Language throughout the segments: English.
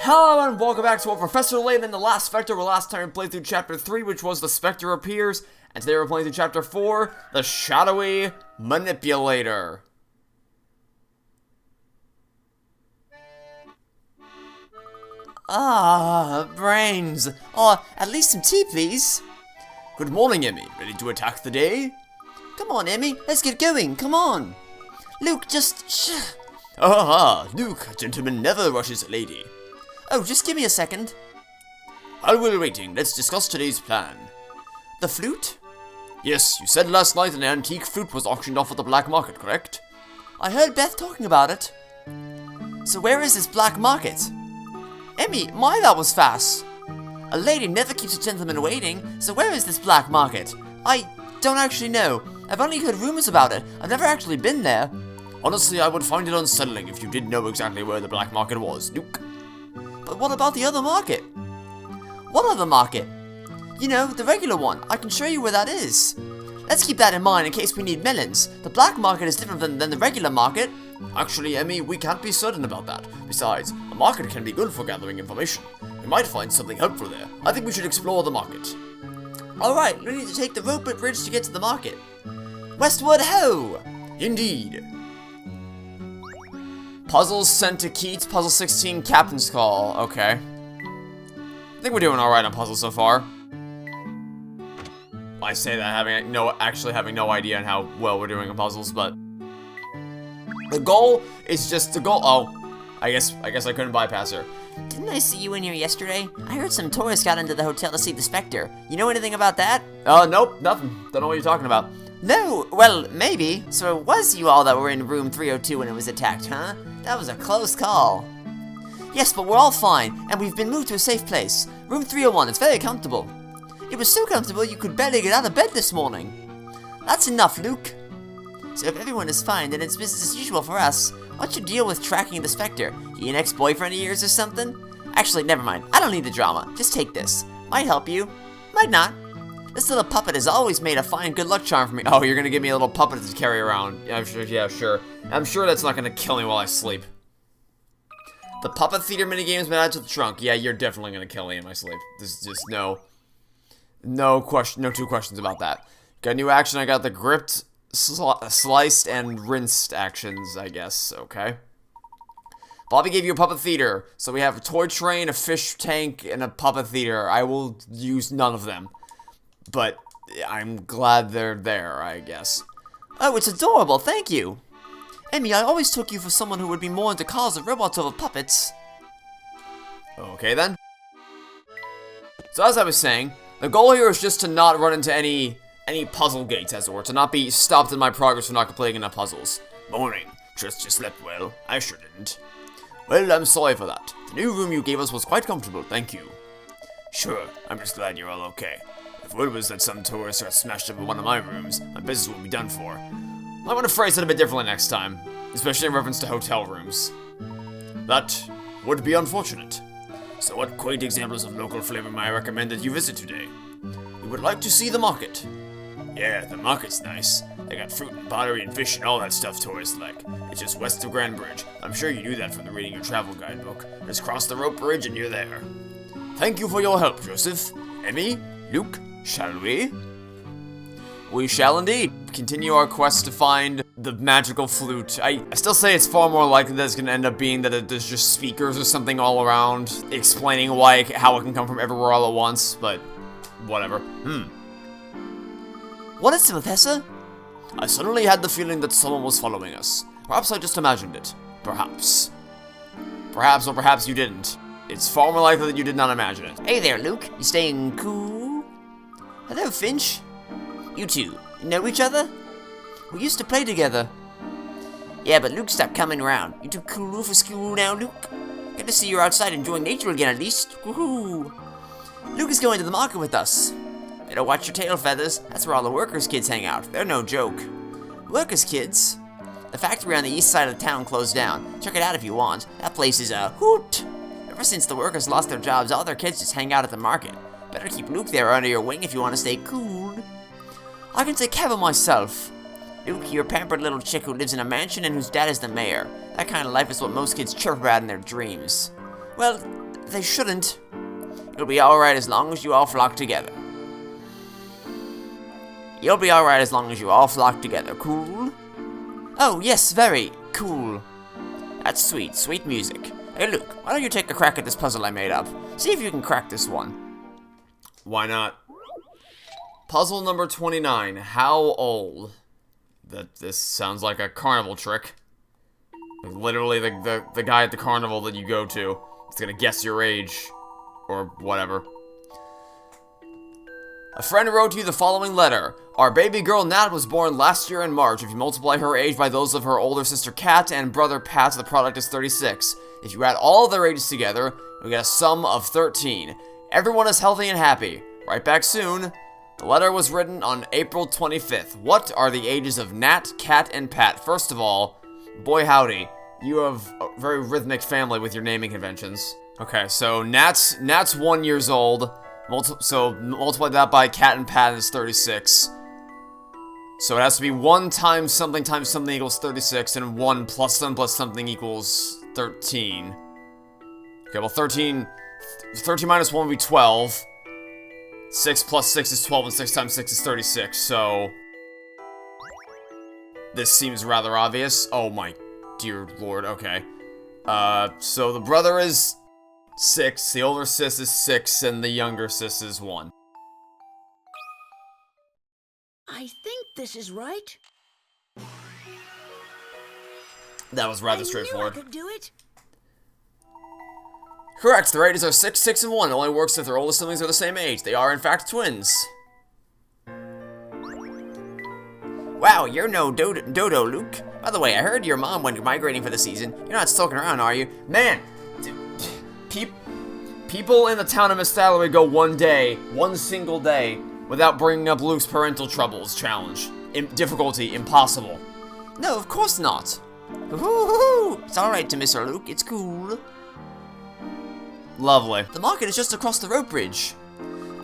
Hello and welcome back to Professor Layton in the Last Specter, where last time we played through Chapter 3, which was The Spectre Appears, and today we're playing through Chapter 4, The Shadowy Manipulator. Brains. At least some tea, please. Good morning, Emmy. Ready to attack the day? Come on, Emmy. Let's get going. Come on. Luke, just shh. Luke, a gentleman never rushes a lady. Oh, just give me a second. While we're waiting, let's discuss today's plan. The flute? Yes, you said last night an antique flute was auctioned off at the black market, correct? I heard Beth talking about it. So where is this black market? Emmy, that was fast. A lady never keeps a gentleman waiting, so where is this black market? I don't actually know. I've only heard rumors about it. I've never actually been there. Honestly, I would find it unsettling if you did know exactly where the black market was, Luke. But what about the other market? What other market? You know, the regular one. I can show you where that is. Let's keep that in mind in case we need melons. The black market is different than the regular market. Actually, Emmy, we can't be certain about that. Besides, a market can be good for gathering information. We might find something helpful there. I think we should explore the market. Alright, we need to take the rope bridge to get to the market. Westward ho! Indeed. Puzzles sent to Keats, puzzle 16, Captain's Call. Okay. I think we're doing alright on puzzles so far. I say that having no idea on how well we're doing on puzzles, but the goal is just to go. Oh, I guess I couldn't bypass her. Didn't I see you in here yesterday? I heard some tourists got into the hotel to see the Spectre. You know anything about that? Nope, nothing. Don't know what you're talking about. No, well, maybe. So it was you all that were in room 302 when it was attacked, huh? That was a close call. Yes, but we're all fine, and we've been moved to a safe place. Room 301, it's very comfortable. It was so comfortable you could barely get out of bed this morning. That's enough, Luke. So if everyone is fine, then it's business as usual for us. What's your deal with tracking the Spectre? He an ex-boyfriend of yours or something? Actually, never mind. I don't need the drama. Just take this. Might help you. Might not. This little puppet has always made a fine good luck charm for me. Oh, you're gonna give me a little puppet to carry around. Yeah, sure. I'm sure that's not gonna kill me while I sleep. The puppet theater minigame's been added to the trunk. Yeah, you're definitely gonna kill me in my sleep. There's just no two questions about that. Got a new action. I got the gripped, sliced, and rinsed actions, I guess. Okay. Bobby gave you a puppet theater, so we have a toy train, a fish tank, and a puppet theater. I will use none of them, but I'm glad they're there, I guess. Oh, it's adorable, thank you. Emmy, I always took you for someone who would be more into cars of robots over puppets. Okay, then. So as I was saying, the goal here is just to not run into any puzzle gates, as it were, to not be stopped in my progress for not completing enough puzzles. Morning. Trust you slept well. I sure didn't. Well, I'm sorry for that. The new room you gave us was quite comfortable, thank you. Sure, I'm just glad you're all okay. If word was that some tourists are smashed up in one of my rooms, my business will be done for. I want to phrase it a bit differently next time, especially in reference to hotel rooms. That would be unfortunate. So what quaint examples of local flavor may I recommend that you visit today? We would like to see the market. Yeah, the market's nice. They got fruit and pottery and fish and all that stuff tourists like. It's just west of Grand Bridge. I'm sure you knew that from reading your travel guidebook. Just cross the rope bridge and you're there. Thank you for your help, Joseph. Emmy, Luke, shall we? We shall indeed. Continue our quest to find the magical flute. I still say it's far more likely that it's going to end up being that there's just speakers or something all around explaining how it can come from everywhere all at once, but whatever. What is it, Professor? I suddenly had the feeling that someone was following us. Perhaps I just imagined it. Perhaps. Perhaps, or perhaps you didn't. It's far more likely that you did not imagine it. Hey there, Luke. You staying cool? Hello, Finch. You two, know each other? We used to play together. Yeah, but Luke stopped coming around. You too cool for school now, Luke? Good to see you're outside enjoying nature again, at least. Woohoo! Luke is going to the market with us. Better watch your tail feathers. That's where all the workers' kids hang out. They're no joke. Workers' kids? The factory on the east side of the town closed down. Check it out if you want. That place is a hoot. Ever since the workers lost their jobs, all their kids just hang out at the market. Better keep Luke there under your wing if you want to stay cool. I can take care of myself. Luke, you're a pampered little chick who lives in a mansion and whose dad is the mayor. That kind of life is what most kids chirp about in their dreams. Well, They shouldn't. You'll be alright as long as you all flock together. You'll be alright as long as you all flock together. Cool? Oh, yes, very cool. That's sweet, sweet music. Hey, Luke, why don't you take a crack at this puzzle I made up? See if you can crack this one. Why not? Puzzle number 29. How old? This sounds like a carnival trick. Literally, the guy at the carnival that you go to is gonna guess your age. Or whatever. A friend wrote you the following letter. Our baby girl Nat was born last year in March. If you multiply her age by those of her older sister Kat and brother Pat, the product is 36. If you add all of their ages together, we get a sum of 13. Everyone is healthy and happy. Right back soon. The letter was written on April 25th. What are the ages of Nat, Kat, and Pat? First of all, boy howdy, you have a very rhythmic family with your naming conventions. Okay, so Nat's 1 year old. So multiply that by Kat and Pat is 36. So it has to be 1 times something equals 36, and 1 plus something equals 13. Okay, well 13 minus 1 would be 12. 6 plus 6 is 12, and 6 times 6 is 36, so... This seems rather obvious. Oh my dear lord, okay. So the brother is 6, the older sis is 6, and the younger sis is 1. I think this is right. That was rather straightforward. I knew I could do it. Correct, their ages are 6, 6, and 1. It only works if their older siblings are the same age. They are, in fact, twins. Wow, you're no dodo, Luke. By the way, I heard your mom went migrating for the season. You're not stalking around, are you? Man, people in the town of Miss Mallory go one single day, without bringing up Luke's parental troubles challenge. Difficulty, impossible. No, of course not. Hoo-hoo-hoo-hoo. It's alright to miss her, Luke. It's cool. Lovely. The market is just across the road bridge.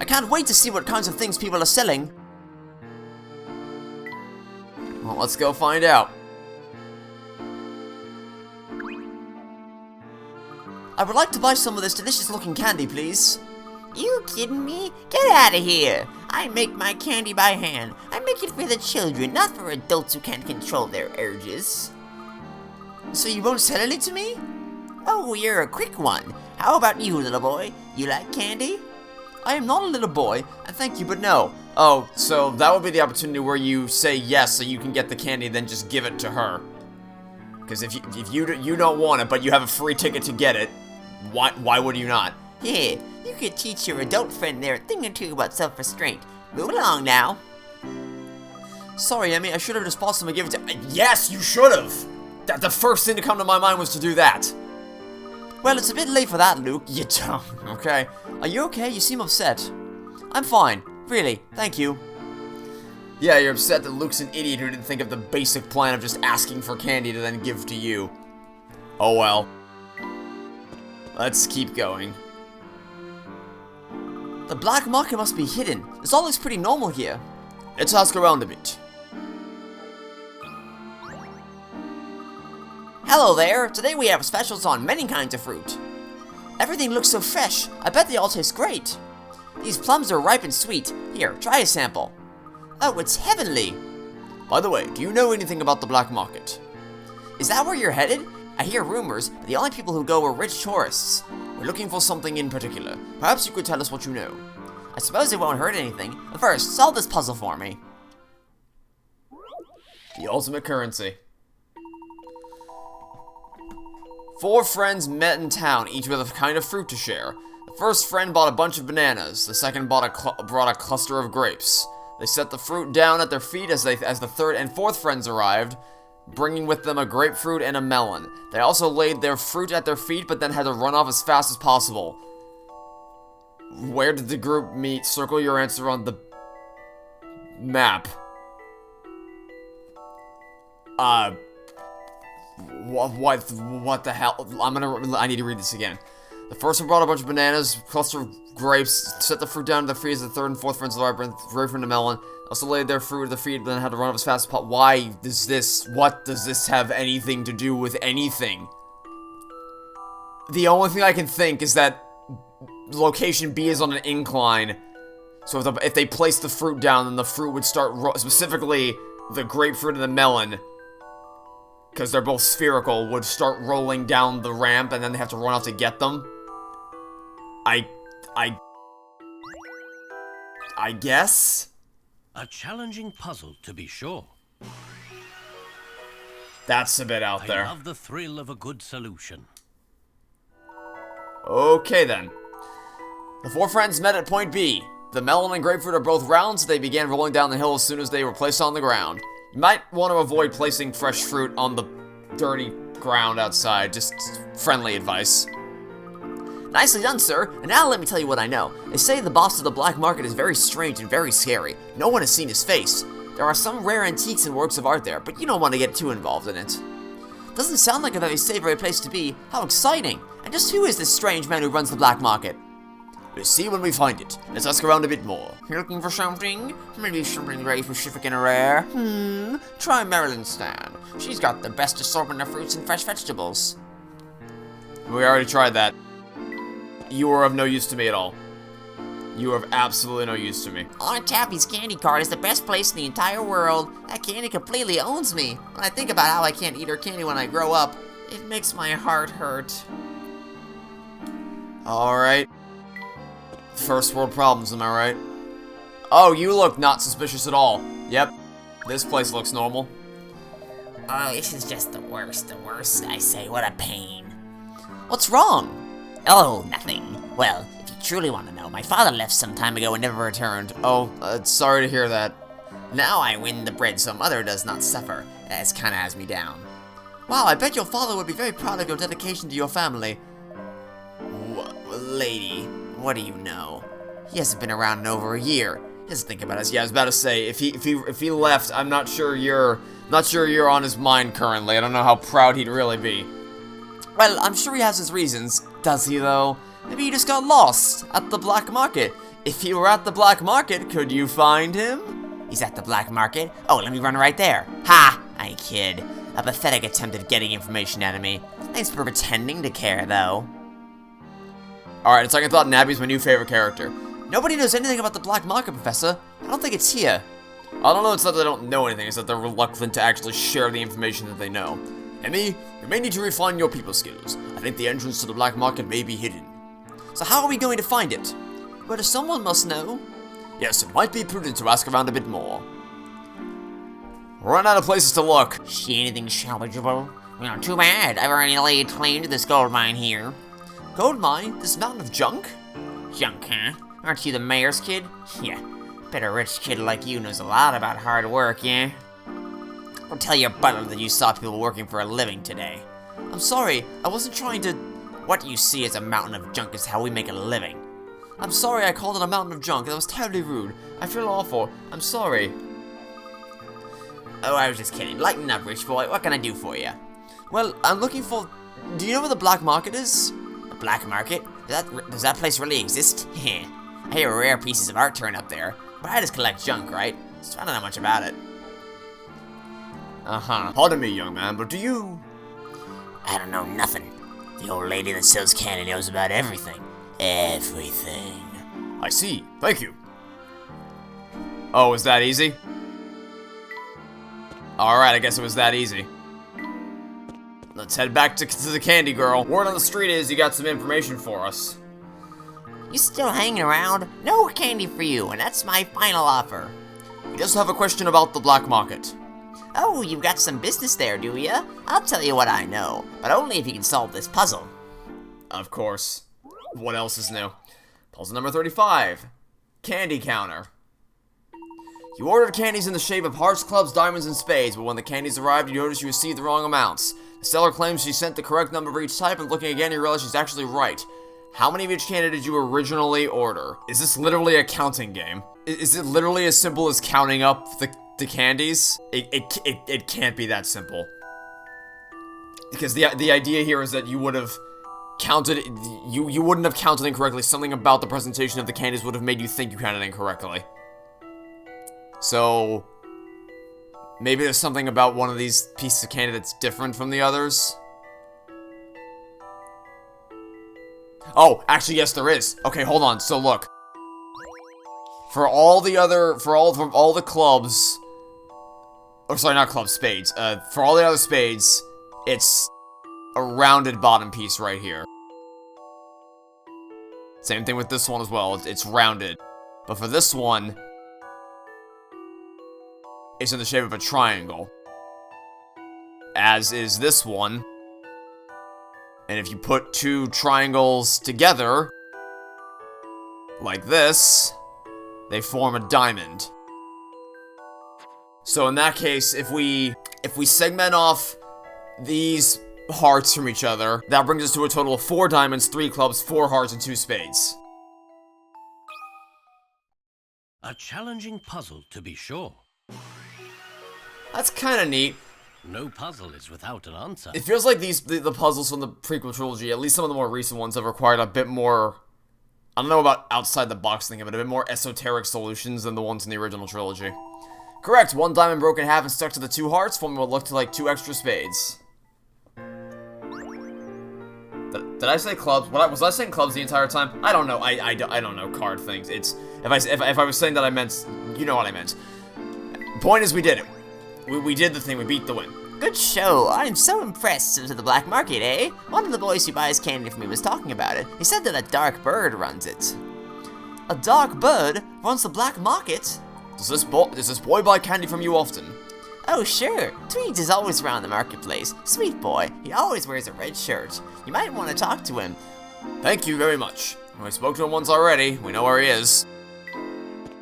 I can't wait to see what kinds of things people are selling. Well, let's go find out. I would like to buy some of this delicious looking candy, please. You kidding me? Get out of here! I make my candy by hand. I make it for the children, not for adults who can't control their urges. So you won't sell any to me? Oh, you're a quick one. How about you, little boy? You like candy? I am not a little boy, and thank you, but no. Oh, so that would be the opportunity where you say yes so you can get the candy, then just give it to her. Because if you don't want it, but you have a free ticket to get it, why would you not? Yeah, you could teach your adult friend there a thing or two about self-restraint. Move along now. Sorry, Emmy, I should have just bought some and give it to... Yes, you should have! The first thing to come to my mind was to do that. Well, it's a bit late for that, Luke. You don't, okay? Are you okay? You seem upset. I'm fine. Really, thank you. Yeah, you're upset that Luke's an idiot who didn't think of the basic plan of just asking for candy to then give to you. Oh well. Let's keep going. The black market must be hidden. This all looks pretty normal here. Let's ask around a bit. Hello there. Today we have specials on many kinds of fruit. Everything looks so fresh. I bet they all taste great. These plums are ripe and sweet. Here, try a sample. Oh, it's heavenly. By the way, do you know anything about the black market? Is that where you're headed? I hear rumors, but the only people who go are rich tourists. We're looking for something in particular. Perhaps you could tell us what you know. I suppose it won't hurt anything. But first, solve this puzzle for me. The ultimate currency. 4 friends met in town, each with a kind of fruit to share. The first friend bought a bunch of bananas. The second brought a cluster of grapes. They set the fruit down at their feet as the third and fourth friends arrived, bringing with them a grapefruit and a melon. They also laid their fruit at their feet, but then had to run off as fast as possible. Where did the group meet? Circle your answer on the map. What the hell? I need to read this again. The first one brought a bunch of bananas, cluster of grapes, set the fruit down to the feet as the third and fourth friends arrived, grapefruit and a melon. Also laid their fruit at the feet, but then had to run up as fast as possible. What does this have anything to do with anything? The only thing I can think is that location B is on an incline. So if they place the fruit down, then the fruit would start, specifically the grapefruit and the melon, because they're both spherical, would start rolling down the ramp, and then they have to run out to get them. I guess? A challenging puzzle, to be sure. That's a bit out there. I love the thrill of a good solution. Okay, then. The four friends met at point B. The melon and grapefruit are both round, so they began rolling down the hill as soon as they were placed on the ground. You might want to avoid placing fresh fruit on the dirty ground outside. Just friendly advice. Nicely done, sir. And now let me tell you what I know. They say the boss of the black market is very strange and very scary. No one has seen his face. There are some rare antiques and works of art there, but you don't want to get too involved in it. Doesn't sound like a very savory place to be. How exciting! And just who is this strange man who runs the black market? We'll see when we find it. Let's ask around a bit more. You're looking for something? Maybe something very specific and rare? Try Marilyn's stand. She's got the best assortment of fruits and fresh vegetables. We already tried that. You are of no use to me at all. You are of absolutely no use to me. Aunt Tappy's candy cart is the best place in the entire world. That candy completely owns me. When I think about how I can't eat her candy when I grow up, it makes my heart hurt. Alright. First world problems, am I right? Oh, you look not suspicious at all. Yep. This place looks normal. Oh, this is just the worst, I say. What a pain. What's wrong? Oh, nothing. Well, if you truly want to know, my father left some time ago and never returned. Oh, sorry to hear that. Now I win the bread so mother does not suffer. This kinda has me down. Wow, I bet your father would be very proud of your dedication to your family. Lady, what do you know? He hasn't been around in over a year. He doesn't think about us. Yeah, I was about to say, if he left, I'm not sure you're on his mind currently. I don't know how proud he'd really be. Well, I'm sure he has his reasons. Does he, though? Maybe he just got lost at the black market. If he were at the black market, could you find him? He's at the black market? Oh, let me run right there. Ha! I kid. A pathetic attempt at getting information out of me. Thanks for pretending to care, though. Alright, second thought, Nabby's my new favorite character. Nobody knows anything about the black market, Professor. I don't think it's here. I don't know, it's not that they don't know anything, it's that they're reluctant to actually share the information that they know. Emmy, you may need to refine your people skills. I think the entrance to the black market may be hidden. So how are we going to find it? But someone must know. Yes, it might be prudent to ask around a bit more. Run out of places to look. See anything salvageable? Well, too bad. I've already laid claim to this gold mine here. Gold mine? This mountain of junk? Junk, huh? Aren't you the mayor's kid? Yeah. Bet a rich kid like you knows a lot about hard work, yeah? Or tell your butler that you saw people working for a living today. I'm sorry, I wasn't trying to... What you see as a mountain of junk is how we make a living. I'm sorry I called it a mountain of junk. That was terribly rude. I feel awful. I'm sorry. Oh, I was just kidding. Lighten up, rich boy. What can I do for you? Well, I'm looking for... Do you know where the black market is? The black market? Does that place really exist? Heh. I hear rare pieces of art turn up there, but I just collect junk, right? So I don't know much about it. Uh-huh. Pardon me, young man, but do you... I don't know nothing. The old lady that sells candy knows about everything. Everything. I see. Thank you. Oh, was that easy? Alright, I guess it was that easy. Let's head back to the candy girl. Word on the street is you got some information for us. You still hanging around? No candy for you, and that's my final offer. We just have a question about the black market. Oh, you've got some business there, do ya? I'll tell you what I know, but only if you can solve this puzzle. Of course. What else is new? Puzzle number 35. Candy counter. You ordered candies in the shape of hearts, clubs, diamonds, and spades, but when the candies arrived, you noticed you received the wrong amounts. The seller claims she sent the correct number for each type, and looking again, you realize she's actually right. How many of each candy did you originally order? Is this literally a counting game? Is it literally as simple as counting up the candies? It can't be that simple. Because the idea here is that you would have counted, you wouldn't have counted incorrectly. Something about the presentation of the candies would have made you think you counted incorrectly. So, maybe there's something about one of these pieces of candy that's different from the others. Oh, actually, yes, there is. Okay, hold on. So look, for all the clubs, or sorry, not clubs, spades. For all the other spades, it's a rounded bottom piece right here. Same thing with this one as well. It's rounded, but for this one, it's in the shape of a triangle, as is this one. And if you put two triangles together, like this, they form a diamond. So in that case, if we segment off these hearts from each other, that brings us to a total of 4 diamonds, 3 clubs, 4 hearts, and 2 spades. A challenging puzzle, to be sure. That's kind of neat. No puzzle is without an answer. It feels like the puzzles from the prequel trilogy, at least some of the more recent ones, have required a bit more, I don't know about outside the box thinking, but a bit more esoteric solutions than the ones in the original trilogy. Correct, 1 diamond broken in half and stuck to the 2 hearts, forming what looked like 2 extra spades. Did I say clubs? Was I saying clubs the entire time? I don't know. I don't know card things. It's if I was saying that I meant, you know what I meant. Point is, we did it. We did the thing. We beat the win. Good show. I'm so impressed into the black market, eh? One of the boys who buys candy from me was talking about it. He said that a dark bird runs it. A dark bird runs the black market? Does this boy buy candy from you often? Oh, sure. Tweeds is always around the marketplace. Sweet boy. He always wears a red shirt. You might want to talk to him. Thank you very much. We spoke to him once already. We know where he is.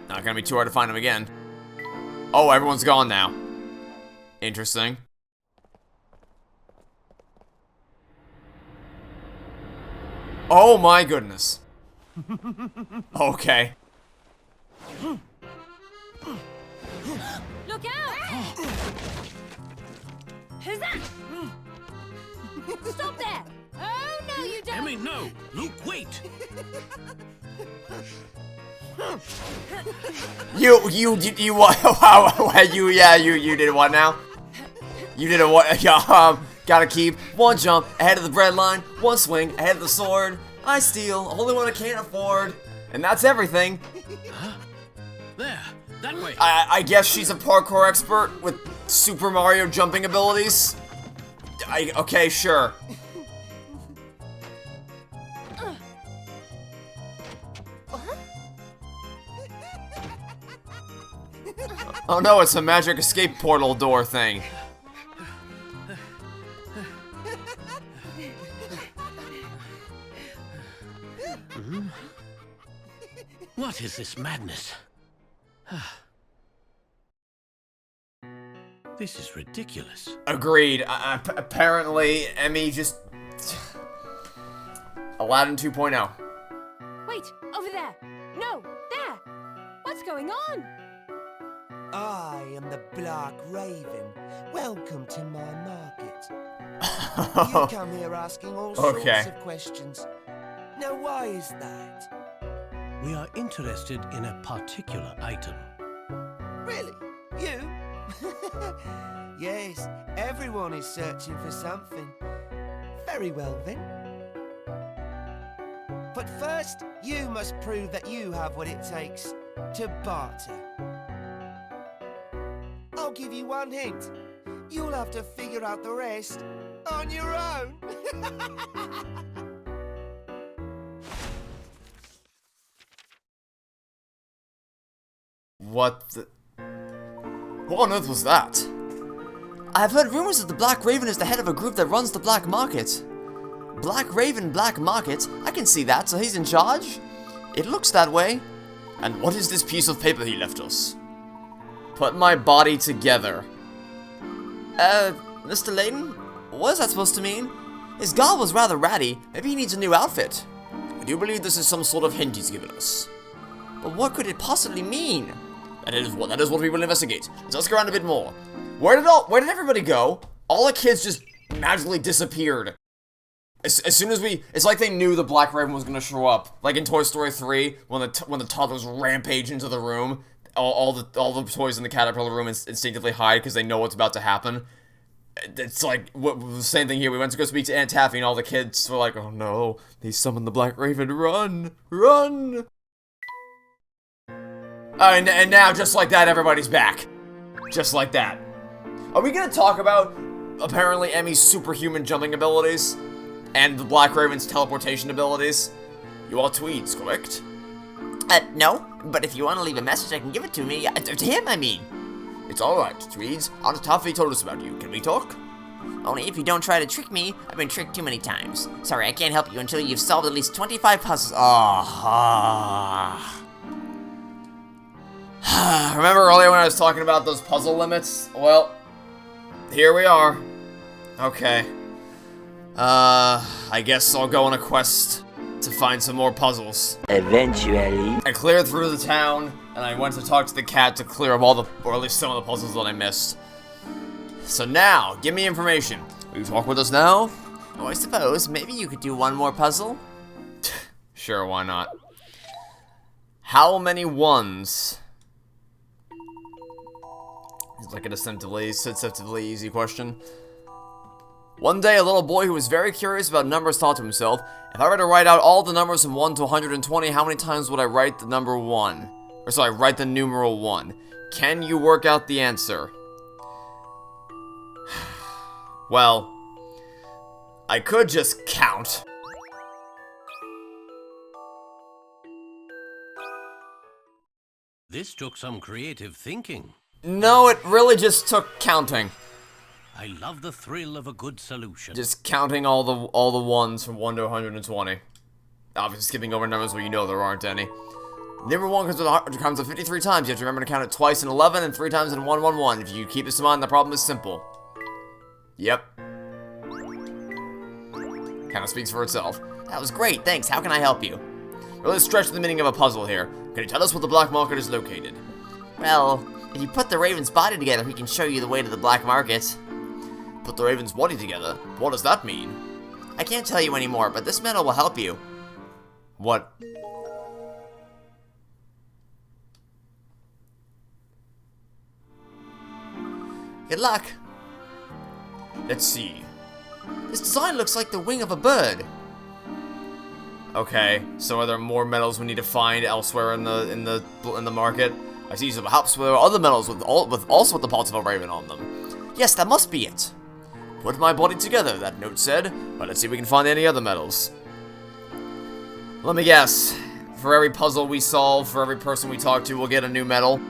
Not gonna be too hard to find him again. Oh, everyone's gone now. Interesting. Oh my goodness. Okay. Look out! Who's that? Stop there! Oh, no, you don't! Emmy, no! Luke, wait! You what? You did what now? You did a what? Gotta keep 1 jump ahead of the bread line, 1 swing ahead of the sword. I steal, only one I can't afford. And that's everything. Huh? There, that way. I guess she's a parkour expert with Super Mario jumping abilities. Okay, sure. Oh no, it's a magic escape portal door thing. What is this madness? This is ridiculous. Agreed. Apparently, Emmy just... Aladdin 2.0. Wait, over there! No, there! What's going on? I am the Black Raven. Welcome to my market. You come here asking all sorts of questions. Now, why is that? We are interested in a particular item. Really? You? Yes, everyone is searching for something. Very well then. But first, you must prove that you have what it takes to barter. I'll give you 1 hint. You'll have to figure out the rest on your own. What on earth was that? I have heard rumors that the Black Raven is the head of a group that runs the black market. Black Raven, black market? I can see that, so he's in charge? It looks that way. And what is this piece of paper he left us? Put my body together. Mr. Layton? What is that supposed to mean? His doll was rather ratty. Maybe he needs a new outfit. I do believe this is some sort of hint he's given us. But what could it possibly mean? That is what we will investigate. Let's ask around a bit more. Where did everybody go? All the kids just magically disappeared. As soon as it's like they knew the Black Raven was gonna show up. Like in Toy Story 3, when the toddlers rampage into the room, all the toys in the caterpillar room instinctively hide because they know what's about to happen. It's like the same thing here. We went to go speak to Aunt Taffy, and all the kids were like, "Oh no, they summoned the Black Raven! Run, run!" And now, just like that, everybody's back. Just like that. Are we gonna talk about apparently Emmy's superhuman jumping abilities and the Black Raven's teleportation abilities? You all tweeds, correct? No, but if you want to leave a message, I can give it to me. To him, I mean. It's alright, tweeds. Aunt Taffy told us about you. Can we talk? Only if you don't try to trick me. I've been tricked too many times. Sorry, I can't help you until you've solved at least 25 puzzles. Remember earlier when I was talking about those puzzle limits? Well, here we are. Okay. I guess I'll go on a quest to find some more puzzles. Eventually. I cleared through the town, and I went to talk to the cat to clear up all the, or at least some of the puzzles that I missed. So now, give me information. Will you talk with us now? Oh, I suppose. Maybe you could do one more puzzle? Sure, why not? How many ones? It's like a deceptively easy question. One day, a little boy who was very curious about numbers thought to himself, if I were to write out all the numbers from 1 to 120, how many times would I write the number 1? Or sorry, write the numeral 1. Can you work out the answer? Well, I could just count. This took some creative thinking. No, it really just took counting. I love the thrill of a good solution. Just counting all the ones from 1 to 120. Obviously skipping over numbers where you know there aren't any. Number 1 comes to 53 times. You have to remember to count it twice in 11 and 3 times in 111. If you keep this in mind, the problem is simple. Yep. Kind of speaks for itself. That was great, thanks. How can I help you? Really stretch the meaning of a puzzle here. Can you tell us where the black market is located? Well, if you put the Raven's body together, he can show you the way to the black market. Put the Raven's body together? What does that mean? I can't tell you anymore, but this medal will help you. What? Good luck. Let's see. This design looks like the wing of a bird. Okay, so are there more medals we need to find elsewhere in the market? I see some perhaps there are other medals with also with the parts of a raven on them. Yes, that must be it. Put my body together, that note said. But let's see if we can find any other medals. Let me guess. For every puzzle we solve, for every person we talk to, we'll get a new medal.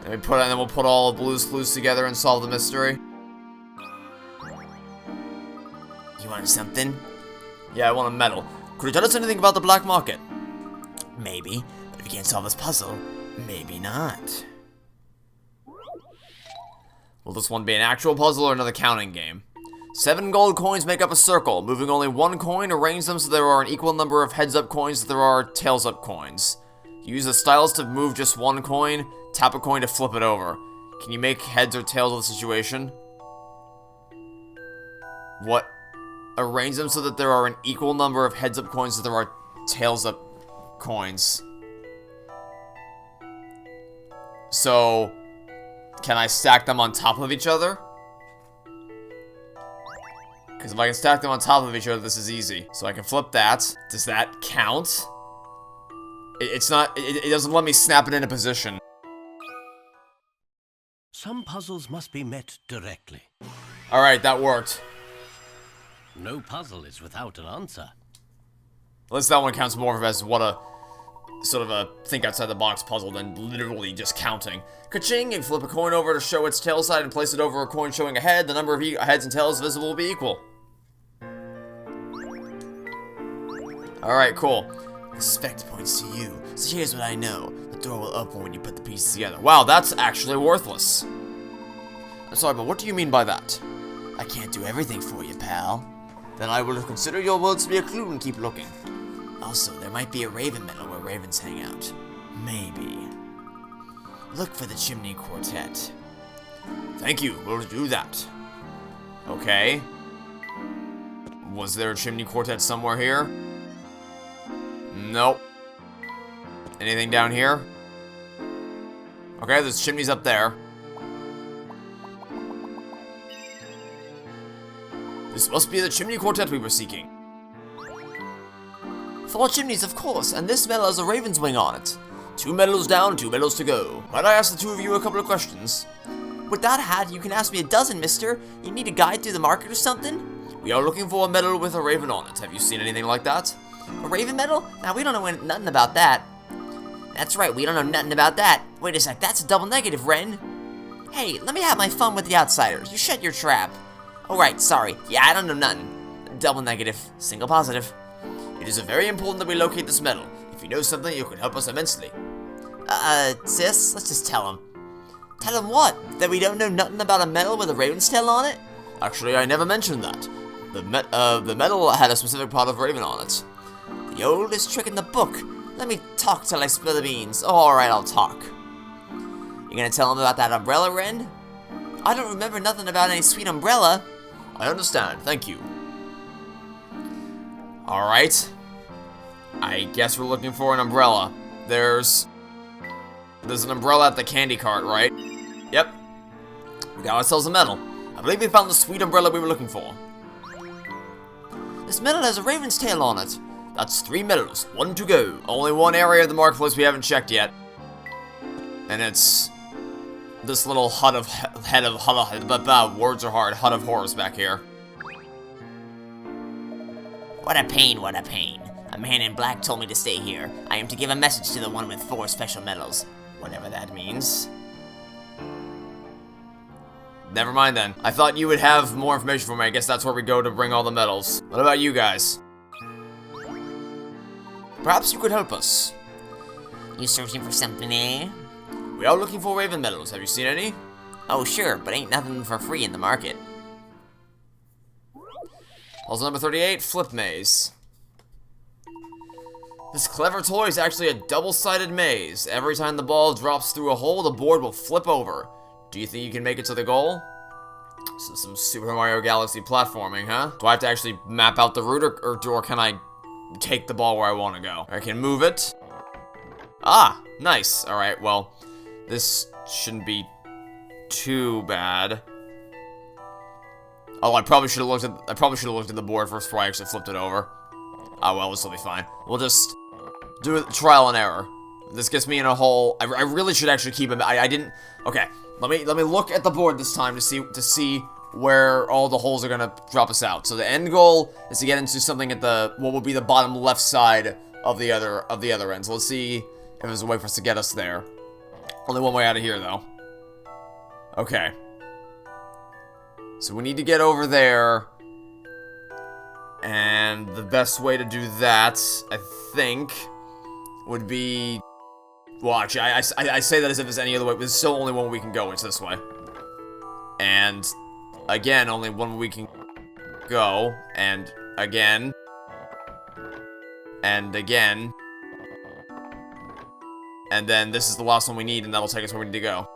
And then we'll put all the Blue's Clues together and solve the mystery. You want something? Yeah, I want a medal. Could you tell us anything about the black market? Maybe, but if you can't solve this puzzle, maybe not. Will this one be an actual puzzle or another counting game? 7 gold coins make up a circle. Moving only 1 coin, arrange them so there are an equal number of heads-up coins as there are tails-up coins. Use the stylus to move just 1 coin. Tap a coin to flip it over. Can you make heads or tails of the situation? What? Arrange them so that there are an equal number of heads-up coins as there are tails-up coins. So, can I stack them on top of each other? Because if I can stack them on top of each other, this is easy. So I can flip that. Does that count? It's not, it doesn't let me snap it into position. Some puzzles must be met directly. Alright, that worked. No puzzle is without an answer. At least that one counts more as what a sort of a think outside the box puzzle than literally just counting. Ka-ching! You flip a coin over to show its tail side and place it over a coin showing a head. The number of heads and tails visible will be equal. Alright, cool. The specter points to you, so here's what I know. The door will open when you put the pieces together. Wow, that's actually worthless. I'm sorry, but what do you mean by that? I can't do everything for you, pal. Then I will consider your words to be a clue and keep looking. Also, there might be a raven meadow where ravens hang out. Maybe. Look for the chimney quartet. Thank you, we'll do that. Okay. Was there a chimney quartet somewhere here? Nope. Anything down here? Okay, there's chimneys up there. This must be the chimney quartet we were seeking. 4 chimneys, of course, and this medal has a raven's wing on it. 2 medals down, 2 medals to go. Might I ask the two of you a couple of questions? With that hat, you can ask me a dozen, mister. You need a guide through the market or something? We are looking for a medal with a raven on it. Have you seen anything like that? A raven medal? Now, we don't know nothing about that. That's right, we don't know nothing about that. Wait a sec, that's a double negative, Ren. Hey, let me have my fun with the outsiders. You shut your trap. Oh, right, sorry. Yeah, I don't know nothing. Double negative, single positive. It is very important that we locate this medal. If you know something, you could help us immensely. Sis, let's just tell him. Tell him what? That we don't know nothing about a medal with a raven's tail on it? Actually, I never mentioned that. The medal had a specific part of raven on it. The oldest trick in the book. Let me talk till I spill the beans. Oh, alright, I'll talk. You gonna tell him about that umbrella, Ren? I don't remember nothing about any sweet umbrella. I understand, thank you. Alright. I guess we're looking for an umbrella. There's an umbrella at the candy cart, right? Yep. We got ourselves a medal. I believe we found the sweet umbrella we were looking for. This medal has a raven's tail on it. That's 3 medals, 1 to go. Only one area of the marketplace we haven't checked yet. And it's this little hut of words are hard, hut of horrors back here. What a pain, what a pain. A man in black told me to stay here. I am to give a message to the one with 4 special medals. Whatever that means. Never mind then. I thought you would have more information for me. I guess that's where we go to bring all the medals. What about you guys? Perhaps you could help us. You searching for something, eh? We are looking for raven medals. Have you seen any? Oh, sure, but ain't nothing for free in the market. Puzzle number 38, Flip Maze. This clever toy is actually a double-sided maze. Every time the ball drops through a hole, the board will flip over. Do you think you can make it to the goal? This is some Super Mario Galaxy platforming, huh? Do I have to actually map out the route, or can I take the ball where I want to go? I can move it. Ah, nice. Alright, well, this shouldn't be too bad. Oh, I probably should have looked at the board first before I actually flipped it over. Oh well, this will be fine. We'll just do it trial and error. This gets me in a hole. I really should actually keep him. I didn't. Okay, let me look at the board this time to see where all the holes are gonna drop us out. So the end goal is to get into something at the what will be the bottom left side of the other end. So let's see if there's a way for us to get us there. Only one way out of here though. Okay. So we need to get over there. And the best way to do that, I think, would be... Well, actually, I say that as if there's any other way, but there's still only one we can go. It's this way. And, again, only one we can go. And, again. And, again. And then this is the last one we need, and that'll take us where we need to go.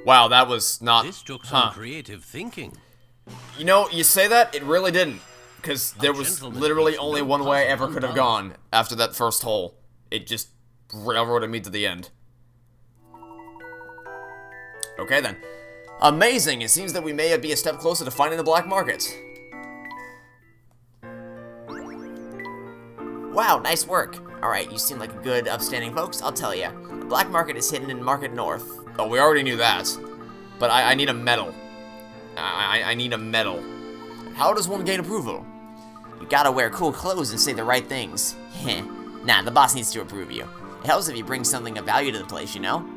Wow, that was not... This took some creative thinking. You know, you say that, it really didn't. Because there was literally only one way I ever could have gone after that first hole. It just railroaded me to the end. Okay then. Amazing! It seems that we may be a step closer to finding the black market. Wow, nice work. Alright, you seem like a good, upstanding folks. I'll tell ya. The black market is hidden in Market North. Oh, we already knew that. But I need a medal. I need a medal. How does one gain approval? You gotta wear cool clothes and say the right things. Heh. Nah, the boss needs to approve you. It helps if you bring something of value to the place, you know?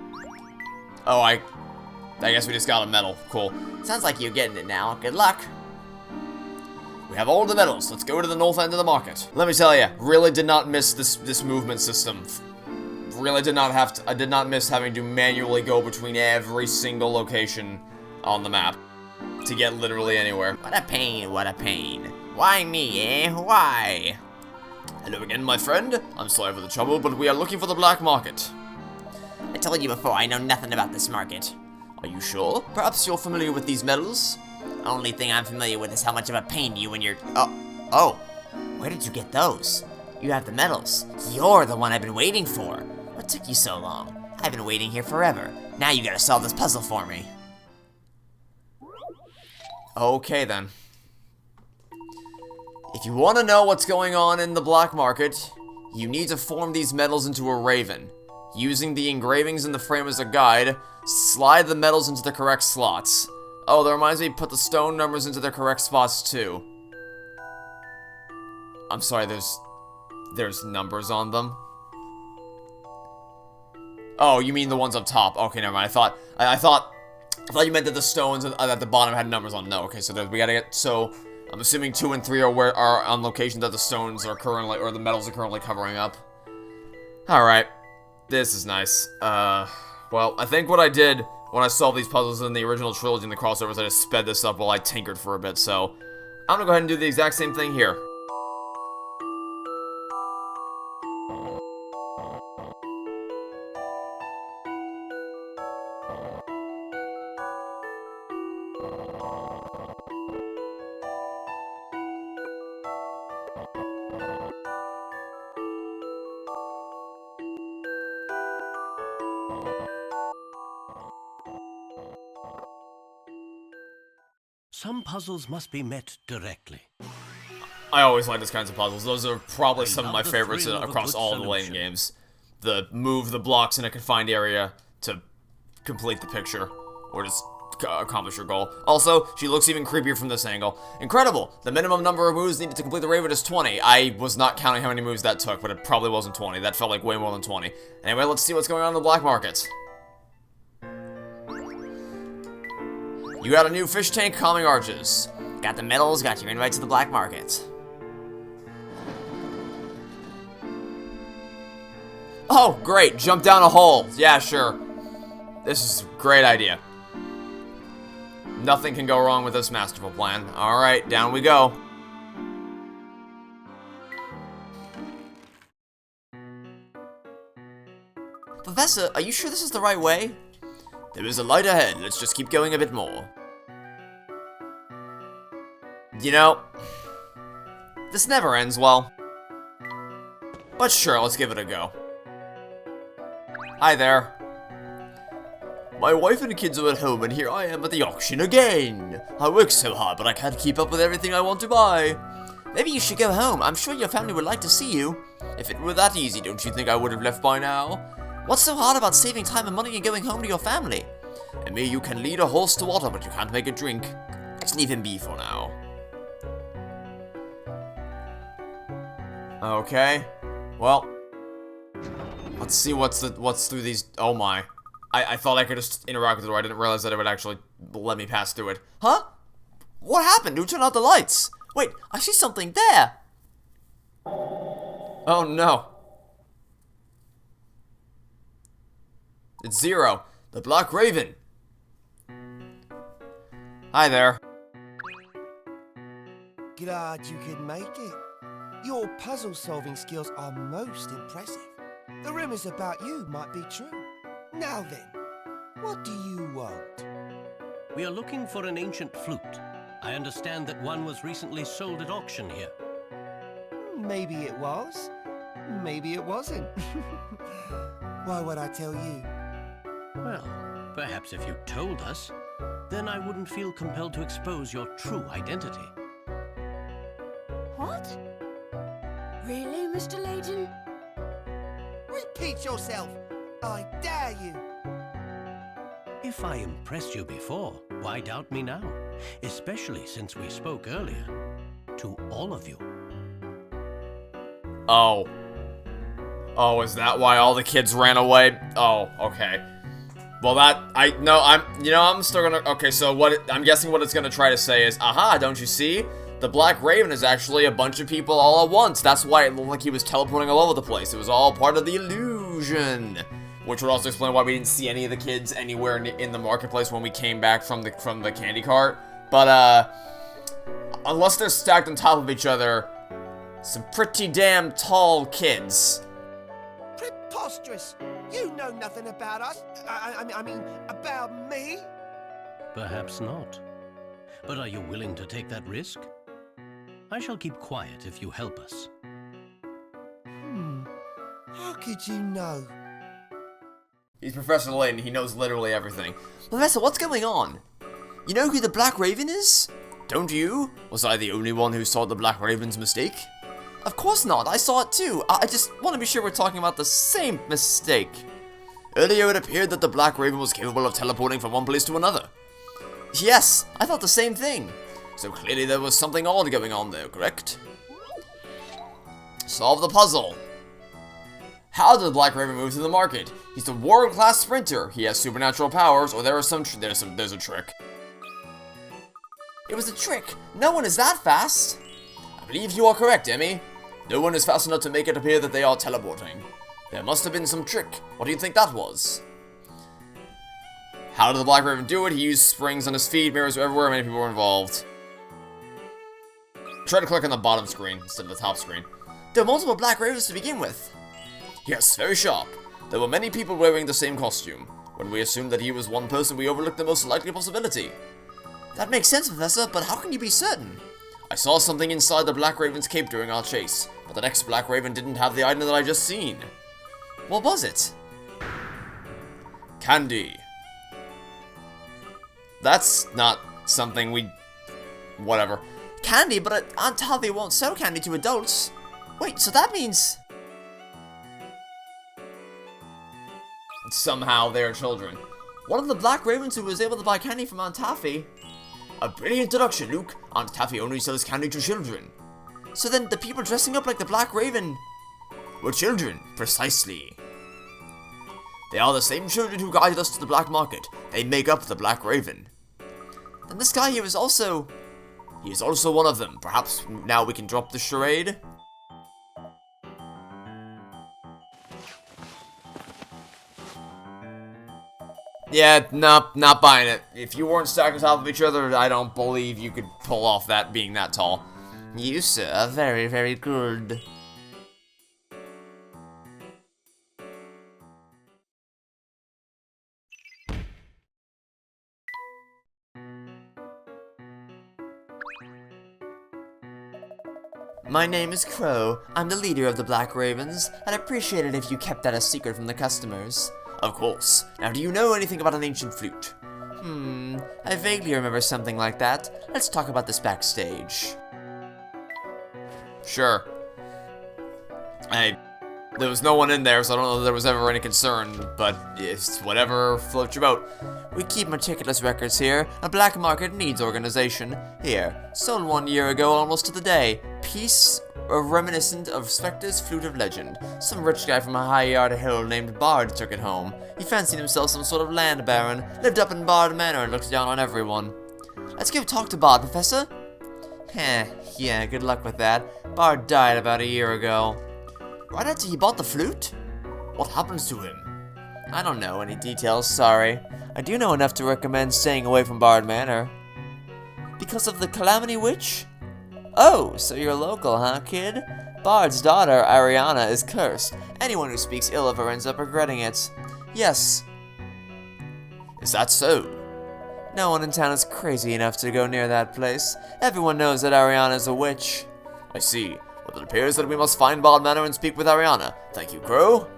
Oh, I guess we just got a medal. Cool. Sounds like you're getting it now. Good luck. We have all the medals. Let's go to the north end of the market. Let me tell you, really did not miss this movement system. Really did not have to. I did not miss having to manually go between every single location on the map to get literally anywhere. What a pain, what a pain. Why me, eh? Why? Hello again, my friend. I'm sorry for the trouble, but we are looking for the black market. I told you before, I know nothing about this market. Are you sure? Perhaps you're familiar with these medals? Only thing I'm familiar with is how much of a pain you and your... Oh, where did you get those? You have the medals. You're the one I've been waiting for. What took you so long? I've been waiting here forever. Now you gotta solve this puzzle for me. Okay, then. If you want to know what's going on in the black market, you need to form these medals into a raven. Using the engravings in the frame as a guide, slide the medals into the correct slots. Oh, that reminds me, put the stone numbers into their correct spots, too. I'm sorry, there's numbers on them. Oh, you mean the ones up top. Okay, never mind. I thought you meant that the stones at the bottom had numbers on. No, okay, so we gotta get, so I'm assuming 2 and 3 are on locations that the stones are currently, or the metals are currently covering up. Alright. This is nice. Well, I think what I did when I solved these puzzles in the original trilogy and the crossovers, I just sped this up while I tinkered for a bit, so I'm gonna go ahead and do the exact same thing here. Some puzzles must be met directly. I always like these kinds of puzzles. Those are probably some of my the favorites thrill of a across good all the Layton solution. games. The move the blocks in a confined area to complete the picture, or just accomplish your goal. Also, she looks even creepier from this angle. Incredible! The minimum number of moves needed to complete the Raven is 20. I was not counting how many moves that took, but it probably wasn't 20. That felt like way more than 20. Anyway, let's see what's going on in the black market. You got a new fish tank, calming arches. Got the medals, got your invite to the black market. Oh, great, jump down a hole. Yeah, sure. This is a great idea. Nothing can go wrong with this masterful plan. Alright, down we go. Professor, are you sure this is the right way? There is a light ahead, let's just keep going a bit more. You know, this never ends well. But sure, let's give it a go. Hi there. My wife and kids are at home, and here I am at the auction again. I work so hard, but I can't keep up with everything I want to buy. Maybe you should go home. I'm sure your family would like to see you. If it were that easy, don't you think I would have left by now? What's so hard about saving time and money and going home to your family? And me, you can lead a horse to water, but you can't make it drink. Let's leave him be for now. Okay. Well, let's see what's through these. Oh my. I thought I could just interact with the door. I didn't realize that it would actually let me pass through it. Huh? What happened? Who turned out the lights? Wait, I see something there. Oh no. It's Zero, the Black Raven. Hi there. Glad you could make it. Your puzzle-solving skills are most impressive. The rumors about you might be true. Now then, what do you want? We are looking for an ancient flute. I understand that one was recently sold at auction here. Maybe it was. Maybe it wasn't. Why would I tell you? Well, perhaps if you told us, then I wouldn't feel compelled to expose your true identity. What? Really, Mr. Layton? Repeat yourself! I dare you! If I impressed you before, why doubt me now? Especially since we spoke earlier. To all of you. Oh. Oh, is that why all the kids ran away? Oh, okay. Well, I'm still gonna, okay, so I'm guessing what it's gonna try to say is, aha, don't you see? The Black Raven is actually a bunch of people all at once. That's why it looked like he was teleporting all over the place. It was all part of the illusion. Which would also explain why we didn't see any of the kids anywhere in the marketplace when we came back from the candy cart. But, unless they're stacked on top of each other, some pretty damn tall kids. Preposterous! You know nothing about us. I mean, about me. Perhaps not. But are you willing to take that risk? I shall keep quiet if you help us. How could you know? He's Professor Layton, he knows literally everything. Professor, what's going on? You know who the Black Raven is? Don't you? Was I the only one who saw the Black Raven's mistake? Of course not, I saw it too. I just want to be sure we're talking about the same mistake. Earlier it appeared that the Black Raven was capable of teleporting from one place to another. Yes, I thought the same thing. So clearly there was something odd going on there, correct? Solve the puzzle. How did the Black Raven move to the market? He's a world-class sprinter. He has supernatural powers, or there's a trick. It was a trick. No one is that fast. I believe you are correct, Emmy. No one is fast enough to make it appear that they are teleporting. There must have been some trick. What do you think that was? How did the Black Raven do it? He used springs on his feet, mirrors everywhere, many people were involved. Try to click on the bottom screen instead of the top screen. There are multiple Black Ravens to begin with. Yes, very sharp. There were many people wearing the same costume. When we assumed that he was one person, we overlooked the most likely possibility. That makes sense, Professor, but how can you be certain? I saw something inside the Black Raven's cape during our chase, but the next Black Raven didn't have the item that I just seen. What was it? Candy. That's not something we... whatever. Candy? But Aunt Tavi won't sell candy to adults. Wait, so that means... somehow they are children. One of the Black Ravens who was able to buy candy from Aunt Taffy. A brilliant deduction, Luke. Aunt Taffy only sells candy to children. So then the people dressing up like the Black Raven were children, precisely. They are the same children who guided us to the black market. They make up the Black Raven. Then this guy here is also... He is also one of them. Perhaps now we can drop the charade? Yeah, not buying it. If you weren't stacked on top of each other, I don't believe you could pull off that being that tall. You, sir, are very, very good. My name is Crow. I'm the leader of the Black Ravens. I'd appreciate it if you kept that a secret from the customers. Of course. Now, do you know anything about an ancient flute? I vaguely remember something like that. Let's talk about this backstage. Sure. There was no one in there, so I don't know if there was ever any concern, but it's whatever floats your boat. We keep meticulous records here. A black market needs organization. Here, sold 1 year ago almost to the day. Piece reminiscent of Specter's Flute of Legend. Some rich guy from a high yard hill named Bard took it home. He fancied himself some sort of land baron, lived up in Bard Manor and looked down on everyone. Let's go talk to Bard, Professor. Yeah, good luck with that. Bard died about a year ago. Right after he bought the flute? What happens to him? I don't know any details, sorry. I do know enough to recommend staying away from Bard Manor. Because of the Calamity Witch? Oh, so you're local, huh, kid? Bard's daughter, Ariana, is cursed. Anyone who speaks ill of her ends up regretting it. Yes. Is that so? No one in town is crazy enough to go near that place. Everyone knows that Ariana is a witch. I see. Well, it appears that we must find Bard Manor and speak with Ariana. Thank you, Crow.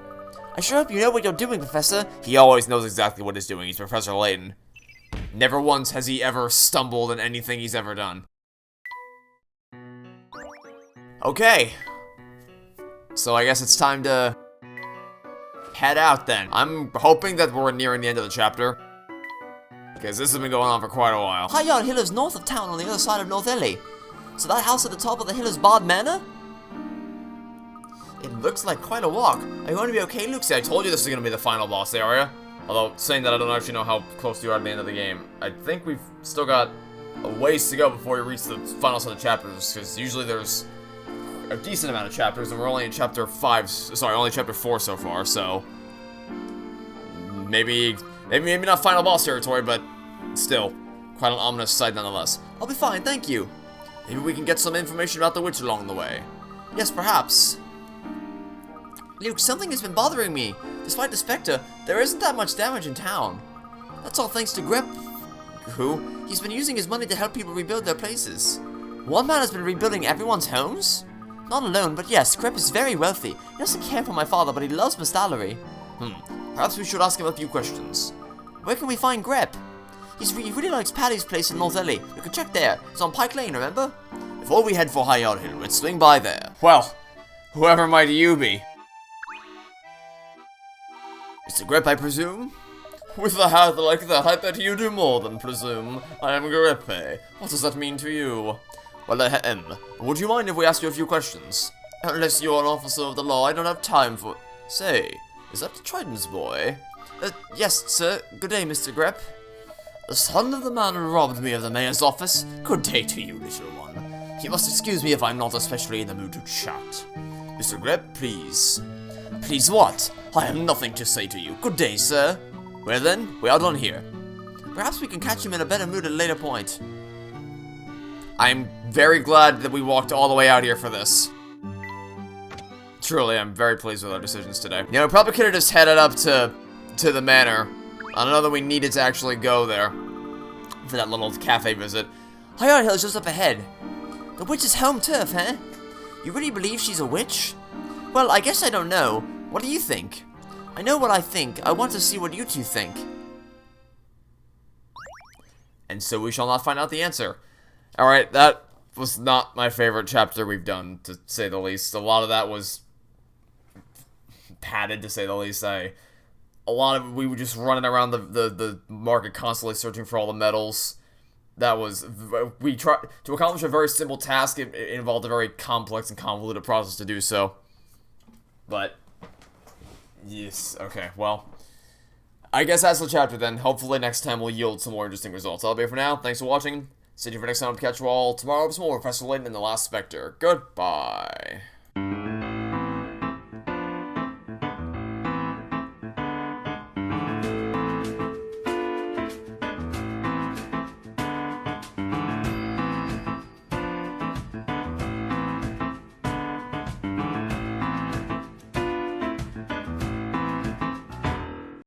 I sure hope you know what you're doing, Professor. He always knows exactly what he's doing. He's Professor Layton. Never once has he ever stumbled in anything he's ever done. Okay. So I guess it's time to head out then. I'm hoping that we're nearing the end of the chapter, because this has been going on for quite a while. High Yard Hill is north of town on the other side of North Ellie. So that house at the top of the hill is Bard Manor? It looks like quite a walk. Are you going to be okay, Luke? See, I told you this is going to be the final boss area. Although, saying that, I don't actually know how close you are to the end of the game. I think we've still got a ways to go before we reach the final set of chapters, because usually there's a decent amount of chapters, and we're only in chapter 5, sorry, only chapter 4 so far, so maybe not final boss territory, but still, quite an ominous sight nonetheless. I'll be fine, thank you. Maybe we can get some information about the witch along the way. Yes, perhaps. Luke, something has been bothering me. Despite the Spectre, there isn't that much damage in town. That's all thanks to Grep. Who? He's been using his money to help people rebuild their places. One man has been rebuilding everyone's homes? Not alone, but yes, Grep is very wealthy. He doesn't care for my father, but he loves Miss Dallery. Perhaps we should ask him a few questions. Where can we find Grep? He really likes Paddy's place in North Ellie. You can check there. It's on Pike Lane, remember? Before we head for High Yard Hill, let's swing by there. Well, whoever might you be? Mr. Grip, I presume? With a hat like that, I bet you do more than presume. I am Grippe. What does that mean to you? Well, would you mind if we ask you a few questions? Unless you're an officer of the law, I don't have time for... Say, is that Triton's boy? Yes, sir. Good day, Mr. Grep. The son of the man who robbed me of the mayor's office? Good day to you, little one. You must excuse me if I'm not especially in the mood to chat. Mr. Grep, please. Please what? I have nothing to say to you. Good day, sir. Well then, we are done here. Perhaps we can catch him in a better mood at a later point. I'm very glad that we walked all the way out here for this. Truly, I'm very pleased with our decisions today. You know, we probably could have just headed up to the manor. I don't know that we needed to actually go there for that little cafe visit. High Yard Hill is just up ahead. The witch's home turf, huh? You really believe she's a witch? Well, I guess I don't know. What do you think? I know what I think. I want to see what you two think. And so we shall not find out the answer. Alright, that was not my favorite chapter we've done, to say the least. A lot of that was padded, to say the least. A lot of we were just running around the market constantly searching for all the medals. That was, we tried to accomplish a very simple task. It involved a very complex and convoluted process to do so. But, yes, okay, well, I guess that's the chapter then. Hopefully next time will yield some more interesting results. That'll be it for now. Thanks for watching. Stay tuned for next time to catch you all tomorrow with some more Professor Layton and the Last Specter. Goodbye.